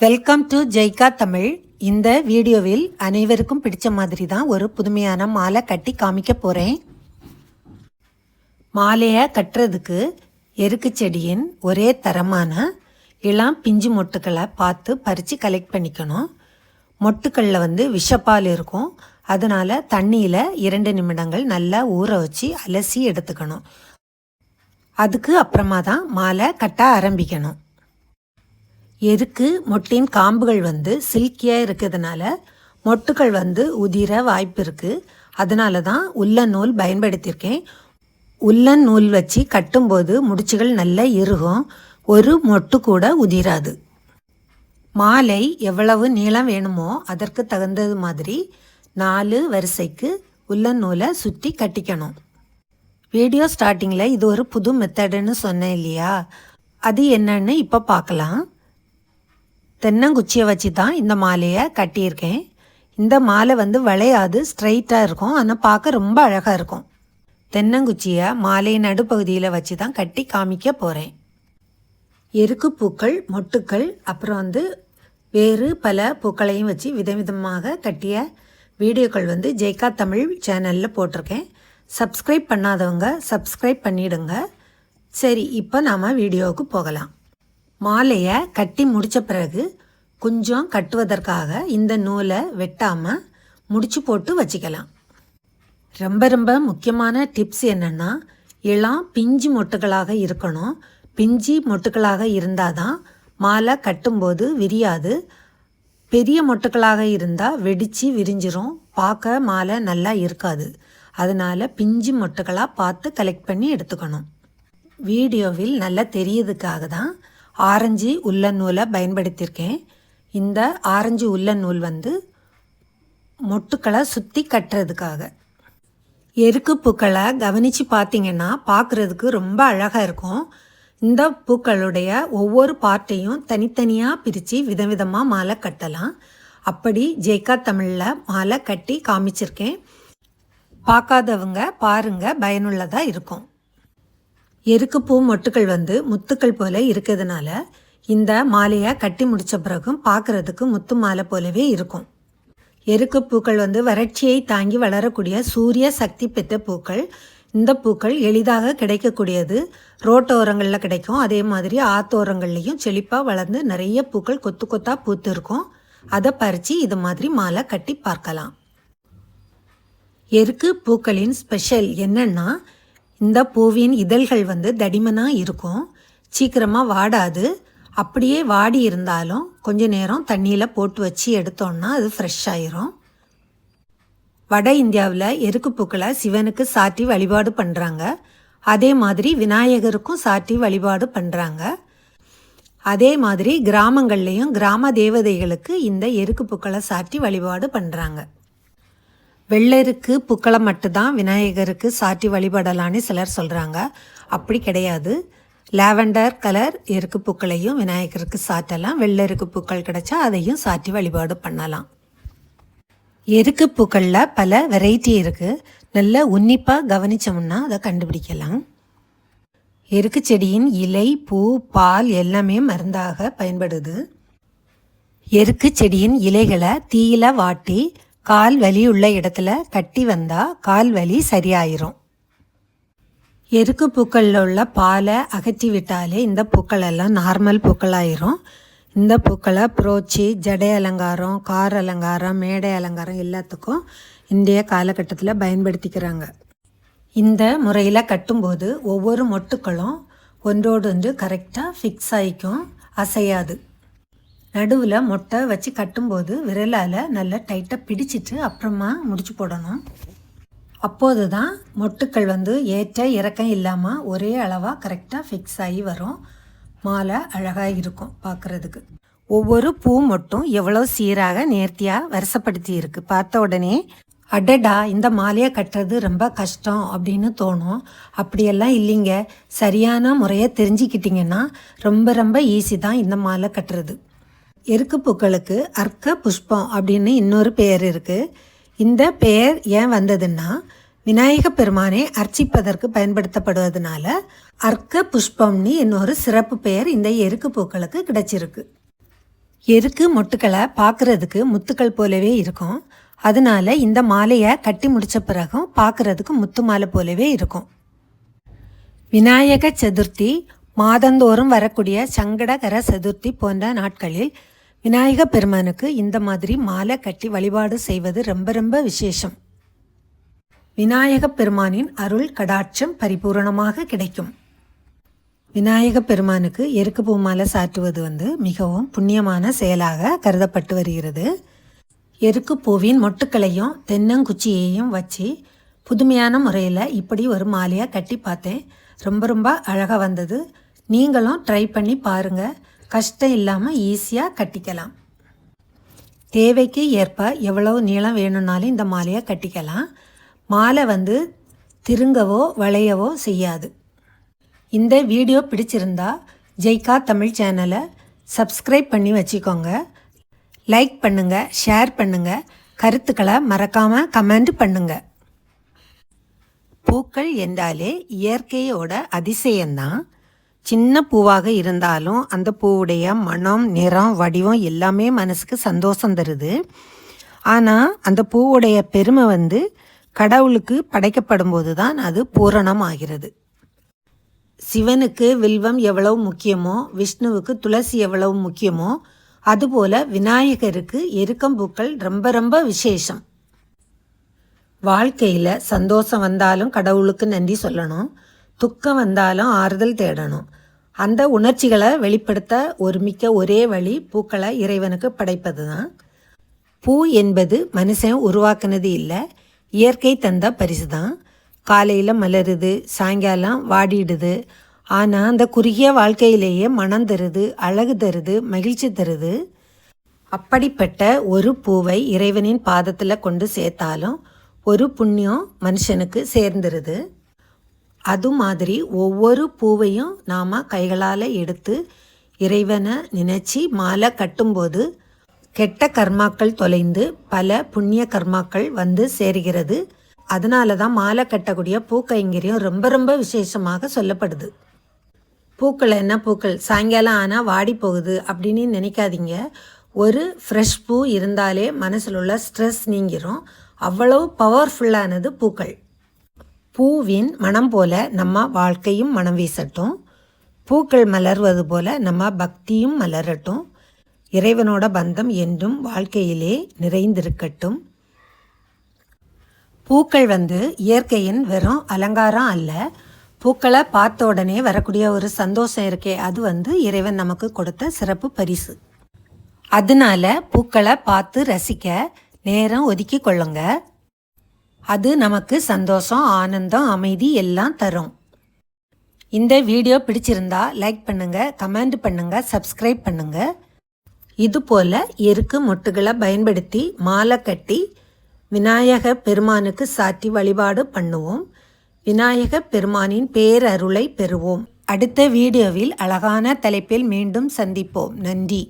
Welcome to JICA Tamil. இந்த வீடியோவில் அனைவருக்கும் பிடிச்ச மாதிரி தான் ஒரு புதுமையான மாலை கட்டி காமிக்க போகிறேன். மாலையை கட்டுறதுக்கு எருக்கு செடியின் ஒரே தரமான இளம் பிஞ்சு மொட்டுக்களை பார்த்து பறித்து கலெக்ட் பண்ணிக்கணும். மொட்டுக்களில் விஷப்பால் இருக்கும். அதனால் தண்ணியில் 2 நிமிடங்கள் நல்லா ஊற வச்சு அலசி எடுத்துக்கணும். அதுக்கு அப்புறமா தான் மாலை கட்ட ஆரம்பிக்கணும். எருக்கு மொட்டின் காம்புகள் சில்கியாக இருக்கிறதுனால மொட்டுக்கள் உதிர வாய்ப்பு இருக்குது. அதனால தான் உல்லன் நூல் பயன்படுத்தியிருக்கேன். உல்லன் நூல் வச்சு கட்டும்போது முடிச்சுகள் நல்லா இறுகும், ஒரு மொட்டு கூட உதிராது. மாலை எவ்வளவு நீளம் வேணுமோ அதற்கு தகுந்தது மாதிரி 4 வரிசைக்கு உல்லன் நூலை சுற்றி கட்டிக்கணும். வீடியோ ஸ்டார்டிங்கில் இது ஒரு புது மெத்தடுன்னு சொன்னேன் இல்லையா, அது என்னன்னு இப்போ பார்க்கலாம். தென்னங்குச்சியை வச்சு தான் இந்த மாலையை கட்டியிருக்கேன். இந்த மாலை வளையாது, ஸ்ட்ரைட்டாக இருக்கும். ஆனால் பார்க்க ரொம்ப அழகாக இருக்கும். தென்னங்குச்சியை மாலை நடுப்பகுதியில் வச்சு தான் கட்டி காமிக்க போகிறேன். எருக்கு பூக்கள், மொட்டுக்கள், அப்புறம் வேறு பல பூக்களையும் வச்சு விதவிதமாக கட்டிய வீடியோக்கள் ஜெய்கா தமிழ் சேனலில் போட்டிருக்கேன். சப்ஸ்கிரைப் பண்ணாதவங்க சப்ஸ்கிரைப் பண்ணிவிடுங்க. சரி, இப்போ நாம் வீடியோவுக்கு போகலாம். மாலையை கட்டி முடித்த பிறகு கொஞ்சம் கட்டுவதற்காக இந்த நூலை வெட்டாமல் முடிச்சு போட்டு வச்சுக்கலாம். ரொம்ப முக்கியமான டிப்ஸ் என்னென்னா, இளம் பிஞ்சு மொட்டுகளாக இருக்கணும். பிஞ்சு மொட்டுகளாக இருந்தால் தான் மாலை கட்டும்போது விரியாது. பெரிய மொட்டுகளாக இருந்தால் வெடித்து விரிஞ்சிரும், பார்க்க மாலை நல்லா இருக்காது. அதனால் பிஞ்சு மொட்டுகளாக பார்த்து கலெக்ட் பண்ணி எடுத்துக்கணும். வீடியோவில் நல்லா தெரியறதுக்காக தான் ஆரஞ்சு உல்லன் நூலை பயன்படுத்தியிருக்கேன். இந்த ஆரஞ்சு உல்லன் நூல் மொட்டுக்களை சுற்றி கட்டுறதுக்காக. எருக்கு பூக்களை கவனித்து பார்த்தீங்கன்னா பார்க்குறதுக்கு ரொம்ப அழகாக இருக்கும். இந்த பூக்களுடைய ஒவ்வொரு பார்ட்டையும் தனித்தனியாக பிரித்து விதவிதமாக மாலை கட்டலாம். அப்படி ஜெய்கா தமிழில் மாலை கட்டி காமிச்சிருக்கேன். பார்க்காதவங்க பாருங்கள், பயனுள்ளதாக இருக்கும். எருக்கு பூ மொட்டுக்கள் முத்துக்கள் போல இருக்கிறதுனால இந்த மாலையை கட்டி முடித்த பிறகும் பார்க்குறதுக்கு முத்து மாலை போலவே இருக்கும். எருக்கு பூக்கள் வறட்சியை தாங்கி வளரக்கூடிய சூரிய சக்தி பெற்ற பூக்கள். இந்த பூக்கள் எளிதாக கிடைக்கக்கூடியது. ரோட்டோரங்களில் கிடைக்கும். அதே மாதிரி ஆத்தோரங்கள்லேயும் செழிப்பாக வளர்ந்து நிறைய பூக்கள் கொத்து கொத்தாக பூத்து இருக்கும். அதை பறித்து இது மாதிரி மாலை கட்டி பார்க்கலாம். எருக்கு பூக்களின் ஸ்பெஷல் என்னென்னா, இந்த பூவின் இதழ்கள் தடிமனாக இருக்கும், சீக்கிரமாக வாடாது. அப்படியே வாடி இருந்தாலும் கொஞ்ச நேரம் தண்ணியில் போட்டு வச்சு எடுத்தோன்னா அது ஃப்ரெஷ் ஆயிரும். வட இந்தியாவில் எருக்கு பூக்களை சிவனுக்கு சாற்றி வழிபாடு பண்ணுறாங்க. அதே மாதிரி விநாயகருக்கும் சாற்றி வழிபாடு பண்ணுறாங்க. அதே மாதிரி கிராமங்கள்லேயும் கிராம தேவதைகளுக்கு இந்த எருக்கு பூக்களை சாற்றி வழிபாடு பண்ணுறாங்க. வெள்ளெருக்கு பூக்களை மட்டும்தான் விநாயகருக்கு சாற்றி வழிபடலான்னு சிலர் சொல்கிறாங்க. அப்படி கிடையாது. லாவெண்டர் கலர் எருக்கு பூக்களையும் விநாயகருக்கு சாற்றலாம். வெள்ளெருக்கு பூக்கள் கிடைச்சா அதையும் சாற்றி வழிபாடு பண்ணலாம். எருக்கு பூக்களில் பல வெரைட்டி இருக்குது. நல்ல உன்னிப்பாக கவனித்தோம்னா அதை கண்டுபிடிக்கலாம். எருக்கு செடியின் இலை, பூ, பால் எல்லாமே மருந்தாக பயன்படுது. எருக்கு செடியின் இலைகளை தீயில வாட்டி கால் வலி உள்ள இடத்துல கட்டி வந்தால் கால் வலி சரியாயிரும். எருக்கு பூக்களில் உள்ள பாலை அகற்றி விட்டாலே இந்த பூக்கள் எல்லாம் நார்மல் பூக்களாயிரும். இந்த பூக்களை புரோச்சி, ஜடை அலங்காரம், கார் அலங்காரம், மேடை அலங்காரம் எல்லாத்துக்கும் இன்றைய காலகட்டத்தில் பயன்படுத்திக்கிறாங்க. இந்த முறையில் கட்டும்போது ஒவ்வொரு மொட்டுக்களும் ஒன்றோடு ஒன்று கரெக்டாக ஃபிக்ஸ் ஆகிக்கும், அசையாது. நடுவில் மொட்டை வச்சு கட்டும்போது விரலால் நல்லா டைட்டாக பிடிச்சிட்டு அப்புறமா முடிச்சு போடணும். அப்போது தான் மொட்டுக்கள் ஏற்ற இறக்கம் இல்லாமல் ஒரே அளவாக கரெக்டாக ஃபிக்ஸ் ஆகி வரும். மாலை அழகாக இருக்கும் பார்க்குறதுக்கு. ஒவ்வொரு பூ மொட்டும் எவ்வளோ சீராக நேர்த்தியாக வரிசைப்படுத்தி இருக்குது. பார்த்த உடனே அடடா, இந்த மாலையை கட்டுறது ரொம்ப கஷ்டம் அப்படின்னு தோணும். அப்படியெல்லாம் இல்லைங்க. சரியான முறையை தெரிஞ்சுக்கிட்டிங்கன்னா ரொம்ப ஈஸி தான் இந்த மாலை கட்டுறது. எருக்கு பூக்களுக்கு அர்க்க புஷ்பம் அப்படின்னு இன்னொரு பெயர் இருக்குது. இந்த பெயர் ஏன் வந்ததுன்னா, விநாயக பெருமானை அர்ச்சிப்பதற்கு பயன்படுத்தப்படுவதனால அர்க்க புஷ்பம்னு இன்னொரு சிறப்பு பெயர் இந்த எருக்கு பூக்களுக்கு கிடைச்சிருக்கு. எருக்கு மொட்டுக்களை பார்க்குறதுக்கு முத்துக்கள் போலவே இருக்கும். அதனால இந்த மாலையை கட்டி முடித்த பிறகும் பார்க்குறதுக்கு முத்து மாலை போலவே இருக்கும். விநாயக சதுர்த்தி, மாதந்தோறும் வரக்கூடிய சங்கடகர சதுர்த்தி போன்ற நாட்களில் விநாயக பெருமானுக்கு இந்த மாதிரி மாலை கட்டி வழிபாடு செய்வது ரொம்ப ரொம்ப விசேஷம். விநாயக பெருமானின் அருள் கடாட்சம் பரிபூரணமாக கிடைக்கும். விநாயக பெருமானுக்கு எருக்கு பூ மாலை சாற்றுவது மிகவும் புண்ணியமான செயலாக கருதப்பட்டு வருகிறது. எருக்கு பூவின் மொட்டுக்களையும் தென்னங்குச்சியையும் வச்சு புதுமையான முறையில் இப்படி ஒரு மாலையாக கட்டி பார்த்தேன். ரொம்ப ரொம்ப அழகாக வந்தது. நீங்களும் ட்ரை பண்ணி பாருங்கள். கஷ்டம் இல்லாமல் ஈஸியாக கட்டிக்கலாம். தேவைக்கு ஏற்ப எவ்வளவு நீளம் வேணும்னாலும் இந்த மாலையை கட்டிக்கலாம். மாலை திருங்கவோ வளையவோ செய்யாது. இந்த வீடியோ பிடிச்சிருந்தா ஜெய்கா தமிழ் சேனலை சப்ஸ்கிரைப் பண்ணி வச்சுக்கோங்க. லைக் பண்ணுங்கள், ஷேர் பண்ணுங்கள், கருத்துக்களை மறக்காமல் கமெண்ட் பண்ணுங்கள். பூக்கள் என்றாலே இயற்கையோட அதிசயம்தான். சின்ன பூவாக இருந்தாலும் அந்த பூவுடைய மனம், நிறம், வடிவம் எல்லாமே மனசுக்கு சந்தோஷம் தருது. ஆனால் அந்த பூவுடைய பெருமை கடவுளுக்கு படைக்கப்படும் போது தான் அது பூரணம் ஆகிறது. சிவனுக்கு வில்வம் எவ்வளவு முக்கியமோ, விஷ்ணுவுக்கு துளசி எவ்வளவு முக்கியமோ, அதுபோல் விநாயகருக்கு எருக்கம்பூக்கள் ரொம்ப ரொம்ப விசேஷம். வாழ்க்கையில் சந்தோஷம் வந்தாலும் கடவுளுக்கு நன்றி சொல்லணும், துக்கம் வந்தாலும் ஆறுதல் தேடணும். அந்த உணர்ச்சிகளை வெளிப்படுத்த ஒருமிக்க ஒரே வழி பூக்களை இறைவனுக்கு படைப்பது தான். பூ என்பது மனுஷன் உருவாக்குனது இல்லை, இயற்கை தந்த பரிசு தான். காலையில் மலருது, சாயங்காலம் வாடிடுது. ஆனால் அந்த குறுகிய வாழ்க்கையிலேயே மனம் தருது, அழகு தருது, மகிழ்ச்சி தருது. அப்படிப்பட்ட ஒரு பூவை இறைவனின் பாதத்தில் கொண்டு சேர்த்தாலும் ஒரு புண்ணியம் மனுஷனுக்கு சேர்ந்துருது. அது மாதிரி ஒவ்வொரு பூவையும் நாம் கைகளால் எடுத்து இறைவனை நினச்சி மாலை கட்டும்போது கெட்ட கர்மாக்கள் தொலைந்து பல புண்ணிய கர்மாக்கள் சேருகிறது. அதனால தான் மாலை கட்டக்கூடிய பூக்கைங்கரியம் ரொம்ப ரொம்ப விசேஷமாக சொல்லப்படுது. பூக்கள் என்ன பூக்கள் சாயங்காலம் ஆனால் வாடி போகுது அப்படின்னு நினைக்காதீங்க. ஒரு ஃப்ரெஷ் பூ இருந்தாலே மனசில் உள்ள ஸ்ட்ரெஸ் நீங்கிரும். அவ்வளவு பவர்ஃபுல்லானது பூக்கள். பூவின் மனம் போல நம்ம வாழ்க்கையும் மனம் வீசட்டும். பூக்கள் மலர்வது போல நம்ம பக்தியும் மலரட்டும். இறைவனோட பந்தம் என்றும் வாழ்க்கையிலே நிறைந்திருக்கட்டும். பூக்கள் இயற்கையின் வெறும் அலங்காரம் அல்ல. பூக்களை பார்த்த உடனே வரக்கூடிய ஒரு சந்தோஷம் இருக்கே, அது இறைவன் நமக்கு கொடுத்த சிறப்பு பரிசு. அதனால பூக்களை பார்த்து ரசிக்க நேரம் ஒதுக்கி கொள்ளுங்க. அது நமக்கு சந்தோஷம், ஆனந்தம், அமைதி எல்லாம் தரும். இந்த வீடியோ பிடிச்சிருந்தா லைக் பண்ணுங்கள், கமெண்ட் பண்ணுங்கள், சப்ஸ்கிரைப் பண்ணுங்கள். இதுபோல் எருக்கு மொட்டுகளை பயன்படுத்தி மாலை கட்டி விநாயக பெருமானுக்கு சாற்றி வழிபாடு பண்ணுவோம். விநாயக பெருமானின் பேரருளை பெறுவோம். அடுத்த வீடியோவில் அழகான தலைப்பில் மீண்டும் சந்திப்போம். நன்றி.